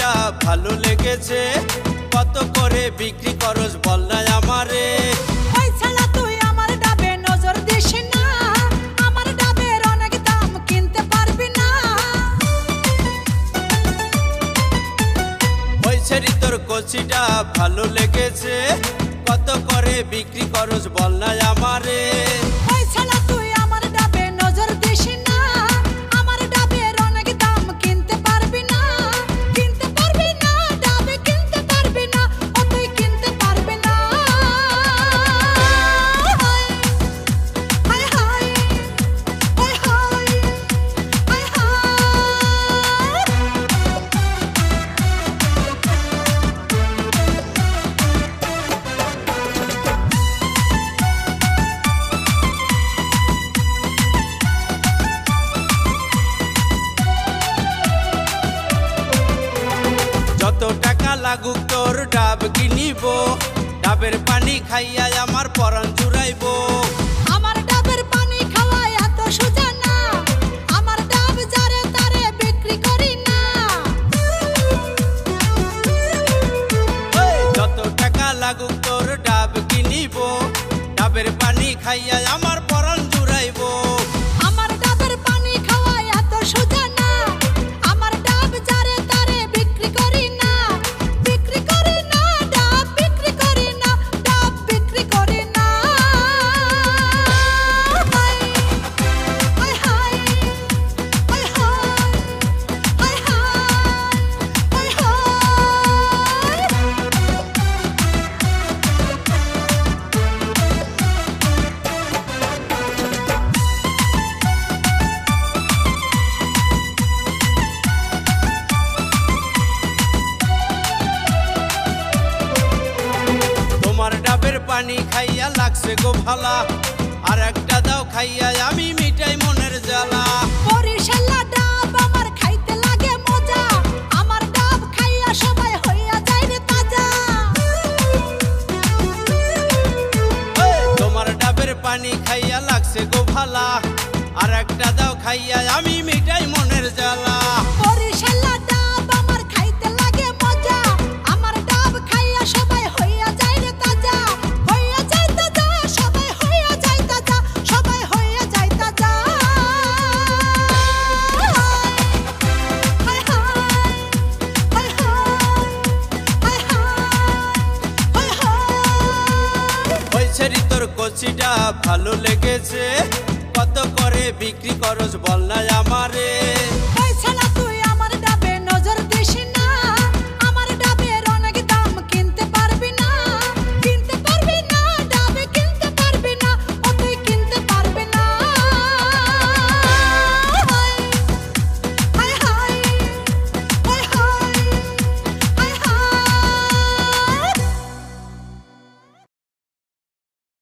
কচিটা ভালো লেগেছে, কত করে বিক্রি করস বল না আমারে। ওই ছাড়া তুই আমার ডাবে নজর দিস না, আমার ডাবের অনেক দাম কিনতে পারবি না। ওই ছেড়ি তোর কচিটা ভালো লেগেছে, কত করে বিক্রি করস বল না আমারে। ওই ছাড়া তুই আমার ডাবে নজর দিস না, আমার ডাবের অনেক দাম কিনতে পারবি না। কিনতে পারবি না, ডাবে কিনতে পারবি না, ও তুই কিনতে পারবি না। হায় হায় হায় হায় হায় হায়। যত টাকা লাগুক তোর ডাব কিনিব, ডাবের পানি খাইয়া আমার পরাণ জুড়াইব। আমার ডাবের পানি খাওয়া এত সোজা না, আমার ডাব যারে তারে বিক্রি করি না। যত টাকা লাগুক তোর ডাব কিনিব, ডাবের পানি খাইয়া আমার পরাণ জুড়াইব। আমার ডাবের পানি খাওয়া এত সোজা না, আমার ডাব যারে তারে বিক্রি করি না। বিক্রি করি না, ডাব বিক্রি করি না, ডাব বিক্রি করি না। হায় হায় হায় হায় হায় হায় হায়। তোমার ডাবের পানি খাইয়া লাগছে গো ভালা, আর একটা দাও খাইয়া আমি মিটাই মনের জ্বালা। বরিশালা ডাব আমার খাইতে লাগে মজা, আমার ডাব খাইয়া সবাই হইয়া যায় রে তাজা। তোমার ডাবের পানি খাইয়া লাগছে গো ভালা, আর একটা দাও খাইয়া আমি মিটাই মনের জ্বালা। বরিশালা ডাব আমার খাইতে লাগে মজা, আমার ডাব খাইয়া সবাই হইয়া যায় রে তাজা। হইয়া যায় তাজা, সবাই হইয়া যায় তাজা, সবাই হইয়া যায় তাজা। হায় হায় হায় হায় হায় হায়। ওই ছেড়ি তোর কচিটা ভালো লেগেছে, কত করে বিক্রি করস বল না আমারে।